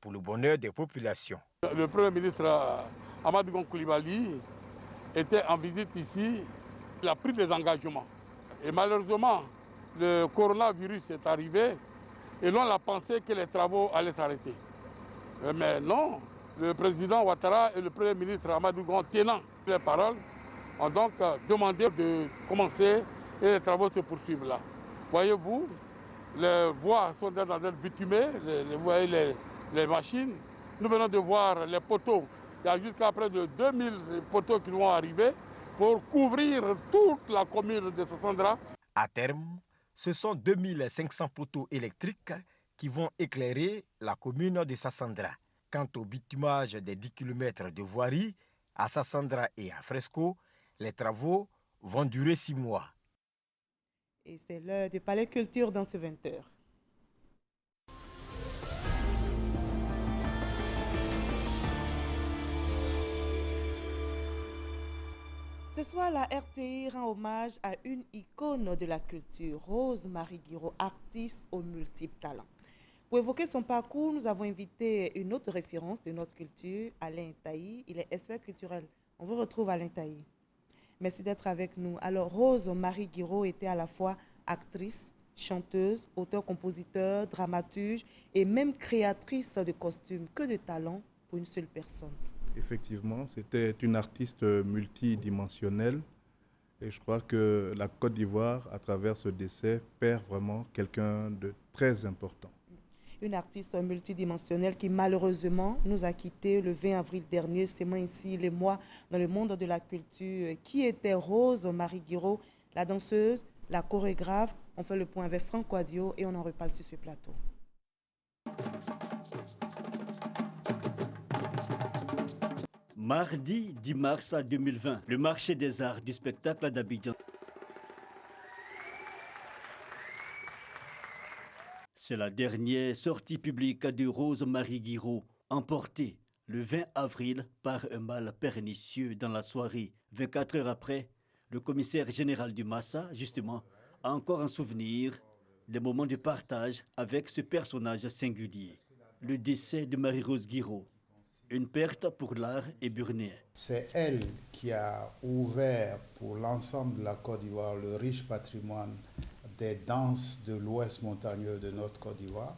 pour le bonheur des populations. Le Premier ministre Amadou Gon Coulibaly était en visite ici, il a pris des engagements. Et malheureusement, le coronavirus est arrivé et l'on a pensé que les travaux allaient s'arrêter. Mais non, le président Ouattara et le Premier ministre Amadou Gon, tenant les paroles, ont donc demandé de commencer et les travaux se poursuivent là. Voyez-vous, Les voies sont en train de bitumer, vous voyez les machines. Nous venons de voir les poteaux. Il y a jusqu'à près de 2000 poteaux qui vont arriver pour couvrir toute la commune de Sassandra. À terme, ce sont 2500 poteaux électriques qui vont éclairer la commune de Sassandra. Quant au bitumage des 10 km de voirie, à Sassandra et à Fresco, les travaux vont durer 6 mois. Et c'est l'heure du Palais Culture dans ce 20h. Ce soir, la RTI rend hommage à une icône de la culture, Rose Marie Guiraud, artiste aux multiples talents. Pour évoquer son parcours, nous avons invité une autre référence de notre culture, Alain Tailly. Il est expert culturel. On vous retrouve Alain Tailly. Merci d'être avec nous. Alors, Rose Marie Guiraud était à la fois actrice, chanteuse, auteure-compositeur, dramaturge et même créatrice de costumes. Que de talent pour une seule personne. Effectivement, c'était une artiste multidimensionnelle et je crois que la Côte d'Ivoire, à travers ce décès, perd vraiment quelqu'un de très important. Une artiste multidimensionnelle qui malheureusement nous a quittés le 20 avril dernier. C'est moi ici, les mois dans le monde de la culture. Qui était Rose Marie Guiraud, la danseuse, la chorégraphe? On fait le point avec Franck Quadio et on en reparle sur ce plateau. Mardi 10 mars 2020, le marché des arts du spectacle d'Abidjan. C'est la dernière sortie publique de Rose Marie Guiraud, emportée le 20 avril par un mal pernicieux dans la soirée. 24 heures après, le commissaire général du Massa, justement, a encore en souvenir des moments de partage avec ce personnage singulier. Le décès de Marie-Rose Guiraud, une perte pour l'art éburnéen. C'est elle qui a ouvert pour l'ensemble de la Côte d'Ivoire le riche patrimoine des danses de l'ouest montagneux de notre Côte d'Ivoire.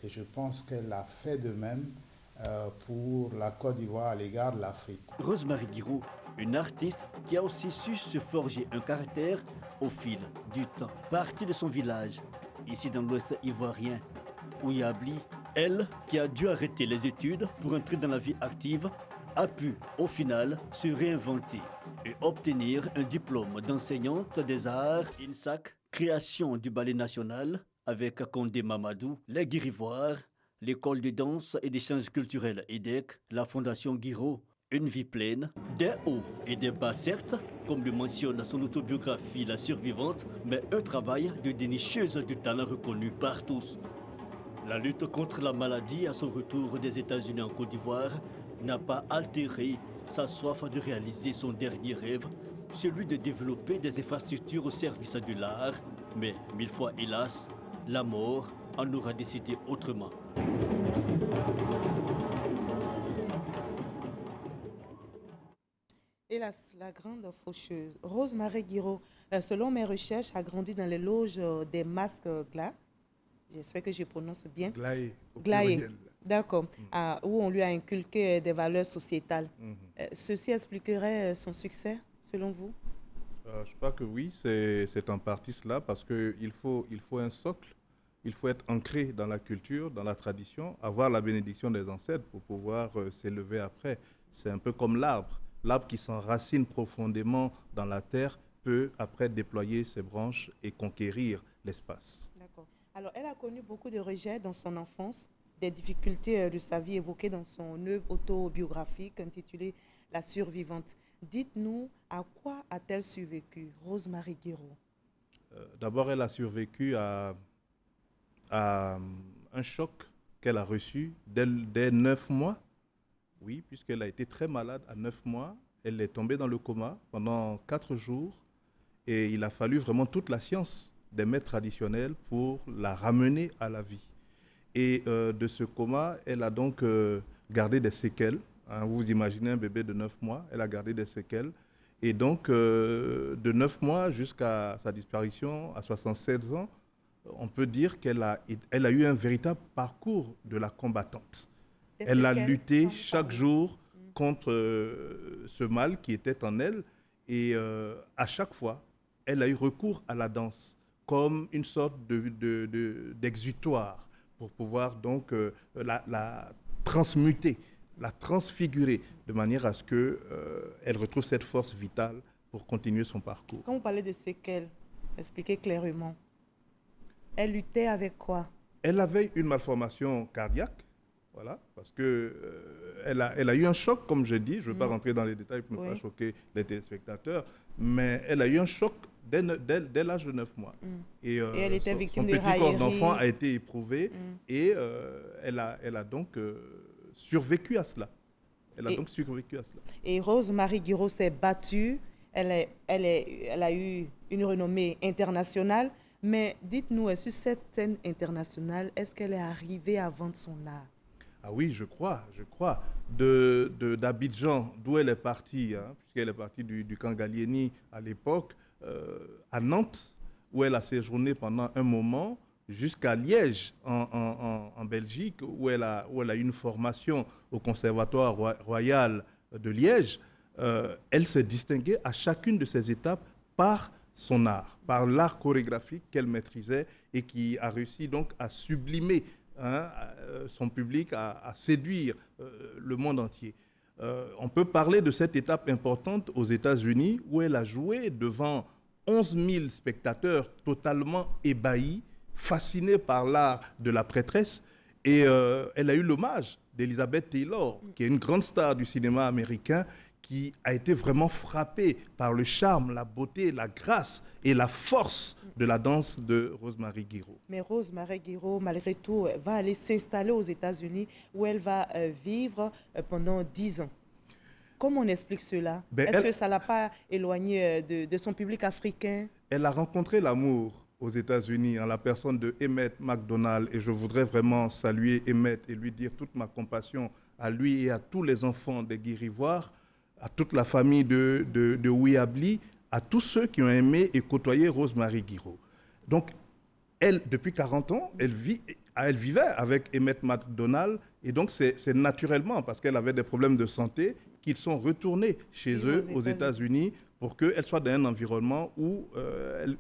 Et je pense qu'elle a fait de même pour la Côte d'Ivoire à l'égard de l'Afrique. Rose Marie Guiraud, une artiste qui a aussi su se forger un caractère au fil du temps. Partie de son village, ici dans l'ouest ivoirien, Ouyabli, elle, qui a dû arrêter les études pour entrer dans la vie active, a pu, au final, se réinventer et obtenir un diplôme d'enseignante des arts INSAC, création du ballet national avec Condé Mamadou, les Guirivoires, l'école de danse et d'échanges culturels EDEC, la Fondation Guiraud. Une vie pleine, des hauts et des bas certes, comme le mentionne son autobiographie La Survivante, mais un travail de dénicheuse du talent reconnu par tous. La lutte contre la maladie à son retour des États-Unis en Côte d'Ivoire n'a pas altéré sa soif de réaliser son dernier rêve, celui de développer des infrastructures au service de l'art. Mais, 1000 fois hélas, la mort en aura décidé autrement. Hélas, la grande faucheuse. Rose Marie Guiraud, selon mes recherches, a grandi dans les loges des masques Gla. J'espère que je prononce bien. Glaé. D'accord. Où on lui a inculqué des valeurs sociétales. Ceci expliquerait son succès, selon vous? Je crois que oui, c'est en partie cela, parce qu'il faut un socle. Il faut être ancré dans la culture, dans la tradition, avoir la bénédiction des ancêtres pour pouvoir s'élever après. C'est un peu comme l'arbre. L'arbre qui s'enracine profondément dans la terre peut après déployer ses branches et conquérir l'espace. D'accord. Alors, elle a connu beaucoup de rejets dans son enfance, des difficultés de sa vie évoquées dans son œuvre autobiographique intitulée La Survivante. Dites-nous, à quoi a-t-elle survécu, Rose Marie Guiraud? D'abord, elle a survécu à un choc qu'elle a reçu dès 9 mois. Oui, puisqu'elle a été très malade à 9 mois. Elle est tombée dans le coma pendant 4 jours. Et il a fallu vraiment toute la science des maîtres traditionnels pour la ramener à la vie. Et de ce coma, elle a donc gardé des séquelles. Hein, vous imaginez un bébé de 9 mois, elle a gardé des séquelles. Et donc, de 9 mois jusqu'à sa disparition à 76 ans, on peut dire qu'elle a eu un véritable parcours de la combattante. Elle a lutté chaque jour contre ce mal qui était en elle. Et à chaque fois, elle a eu recours à la danse comme une sorte d'exutoire pour pouvoir donc la transmuter, la transfigurer de manière à ce qu'elle retrouve cette force vitale pour continuer son parcours. Quand vous parlez de séquelles, expliquez clairement. Elle luttait avec quoi? Elle avait une malformation cardiaque, voilà, parce que elle a eu un choc, comme je dis. Je ne veux pas rentrer dans les détails pour ne pas choquer les téléspectateurs, mais elle a eu un choc dès l'âge de 9 mois. Et elle était victime son de petit corps raillerie. d'enfant a été éprouvé et elle a donc survécu à cela. Et Rose-Marie Guiraud s'est battue. Elle a eu une renommée internationale. Mais dites-nous, sur cette scène internationale, est-ce qu'elle est arrivée à vendre son art? Ah oui, je crois. D'Abidjan, d'où elle est partie, puisqu'elle est partie du camp Gallieni à l'époque, à Nantes, où elle a séjourné pendant un moment, jusqu'à Liège, en Belgique, où elle a eu une formation au Conservatoire royal de Liège. Elle s'est distinguée à chacune de ces étapes par son art, par l'art chorégraphique qu'elle maîtrisait et qui a réussi donc à sublimer son public, à séduire le monde entier. On peut parler de cette étape importante aux États-Unis où elle a joué devant 11 000 spectateurs totalement ébahis, fascinés par l'art de la prêtresse. Et elle a eu l'hommage d'Elizabeth Taylor, qui est une grande star du cinéma américain, qui a été vraiment frappée par le charme, la beauté, la grâce et la force de la danse de Rose-Marie Guiraud. Mais Rose-Marie Guiraud, malgré tout, va aller s'installer aux États-Unis où elle va vivre pendant 10 ans. Comment on explique cela? Est-ce que ça ne l'a pas éloignée de son public africain? Elle a rencontré l'amour aux États-Unis en la personne de Emmett McDonald, et je voudrais vraiment saluer Emmett et lui dire toute ma compassion à lui et à tous les enfants des Guirivoires, à toute la famille de Ouiabli, à tous ceux qui ont aimé et côtoyé Rose-Marie Guiraud. Donc, elle, depuis 40 ans, elle vivait avec Emmett McDonald, et donc c'est naturellement, parce qu'elle avait des problèmes de santé, qu'ils sont retournés chez eux aux États-Unis pour qu'elle soit dans un environnement où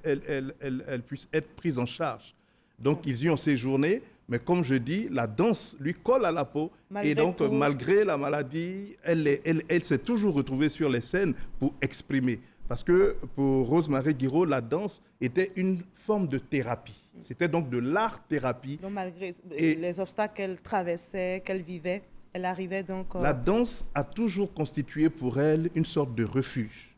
elle puisse être prise en charge. Donc, ils y ont séjourné. Mais comme je dis, la danse lui colle à la peau. Et donc, malgré la maladie, elle s'est toujours retrouvée sur les scènes pour exprimer. Parce que pour Rose-Marie Guiraud, la danse était une forme de thérapie. C'était donc de l'art-thérapie. Donc, malgré les obstacles qu'elle traversait, qu'elle vivait, elle arrivait donc... La danse a toujours constitué pour elle une sorte de refuge.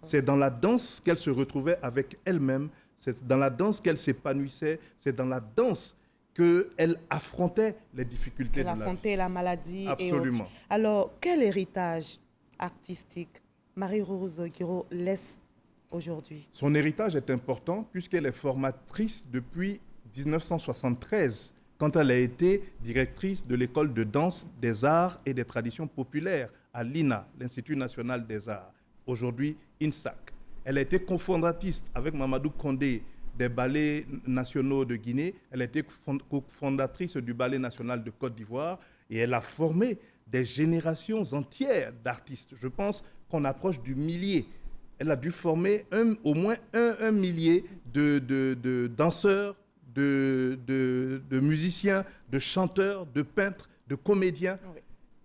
C'est dans la danse qu'elle se retrouvait avec elle-même. C'est dans la danse qu'elle s'épanouissait. C'est dans la danse qu'elle affrontait les difficultés de la vie. Elle affrontait la maladie. Absolument. Et autres. Alors, quel héritage artistique Marie-Rose Guiraud laisse aujourd'hui? Son héritage est important puisqu'elle est formatrice depuis 1973, quand elle a été directrice de l'école de danse des arts et des traditions populaires à l'INA, l'Institut national des arts, aujourd'hui INSAC. Elle a été cofondatrice avec Mamadou Kondé des ballets nationaux de Guinée. Elle a été cofondatrice du ballet national de Côte d'Ivoire et elle a formé des générations entières d'artistes. Je pense qu'on approche du millier. Elle a dû former au moins un millier de danseurs, de musiciens, de chanteurs, de peintres, de comédiens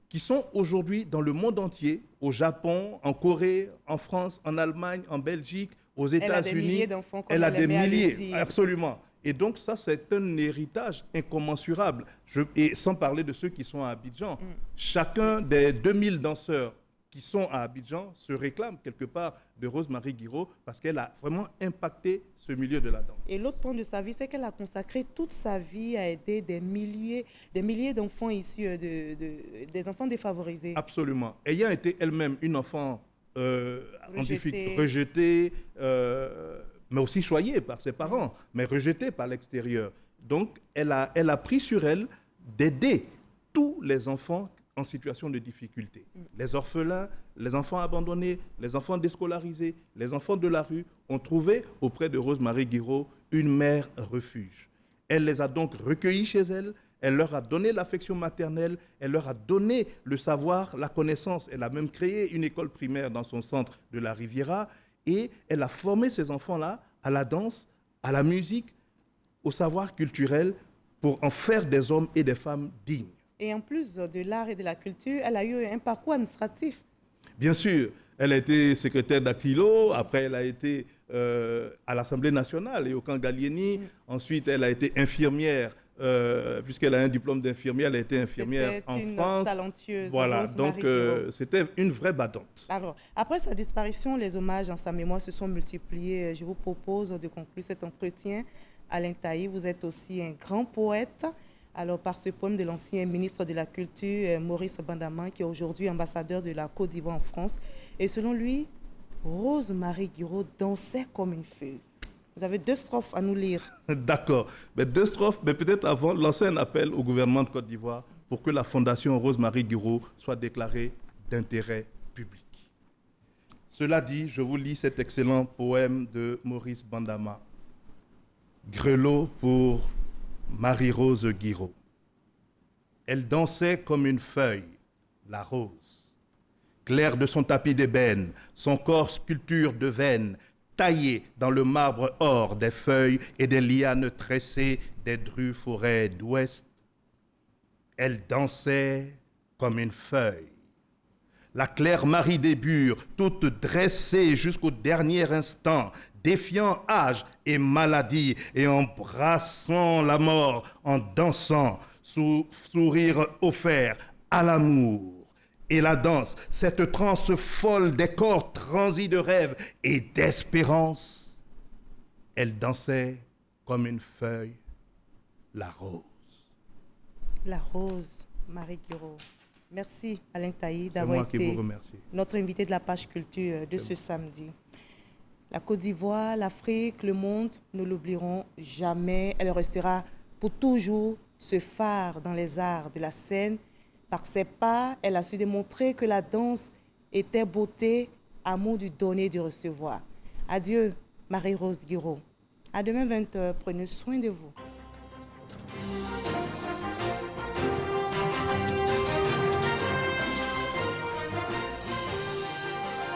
qui sont aujourd'hui dans le monde entier, au Japon, en Corée, en France, en Allemagne, en Belgique, aux États-Unis. Elle a des milliers d'enfants. Elle a des milliers, absolument. Et donc ça, c'est un héritage incommensurable. Et sans parler de ceux qui sont à Abidjan. Chacun des 2000 danseurs qui sont à Abidjan se réclame quelque part de Rose-Marie Guiraud parce qu'elle a vraiment impacté ce milieu de la danse. Et l'autre point de sa vie, c'est qu'elle a consacré toute sa vie à aider des milliers d'enfants issus des enfants défavorisés. Absolument. Ayant été elle-même une enfant rejetée, mais aussi choyée par ses parents, mais rejetée par l'extérieur. Donc, elle a pris sur elle d'aider tous les enfants en situation de difficulté. Les orphelins, les enfants abandonnés, les enfants déscolarisés, les enfants de la rue ont trouvé auprès de Rose-Marie Guiraud une mère refuge. Elle les a donc recueillis chez elle, elle leur a donné l'affection maternelle, elle leur a donné le savoir, la connaissance. Elle a même créé une école primaire dans son centre de la Riviera et elle a formé ces enfants-là à la danse, à la musique, au savoir culturel, pour en faire des hommes et des femmes dignes. Et en plus de l'art et de la culture, elle a eu un parcours administratif. Bien sûr, elle a été secrétaire d'Actilo, après elle a été à l'Assemblée nationale et au camp Gallieni. Ensuite, elle a été infirmière, puisqu'elle a un diplôme d'infirmière, elle a été infirmière en France. Talentueuse. Voilà, donc c'était une vraie battante. Alors, après sa disparition, les hommages en sa mémoire se sont multipliés. Je vous propose de conclure cet entretien. Alain Taï, vous êtes aussi un grand poète. Alors, par ce poème de l'ancien ministre de la Culture, Maurice Bandama, qui est aujourd'hui ambassadeur de la Côte d'Ivoire en France. Et selon lui, Rose-Marie Guiraud dansait comme une fée. Vous avez 2 strophes à nous lire. D'accord. Mais 2 strophes, mais peut-être avant, lancer un appel au gouvernement de Côte d'Ivoire pour que la fondation Rose-Marie Guiraud soit déclarée d'intérêt public. Cela dit, je vous lis cet excellent poème de Maurice Bandama. Grelot pour Marie-Rose Guiraud. Elle dansait comme une feuille, la rose. Claire de son tapis d'ébène, son corps sculpture de veine, taillé dans le marbre or des feuilles et des lianes tressées des drues forêts d'ouest. Elle dansait comme une feuille. La claire Marie des Bures, toute dressée jusqu'au dernier instant, défiant âge et maladie et embrassant la mort en dansant, sourire offert à l'amour. Et la danse, cette transe folle des corps transis de rêve et d'espérance, elle dansait comme une feuille, la rose. La rose, Marie Guiraud. Merci Alain Taï d'avoir été notre invité de la page culture de ce samedi. La Côte d'Ivoire, l'Afrique, le monde, ne l'oublieront jamais. Elle restera pour toujours ce phare dans les arts de la scène. Par ses pas, elle a su démontrer que la danse était beauté, amour du donner et du recevoir. Adieu, Marie-Rose Guiraud. À demain 20h, prenez soin de vous.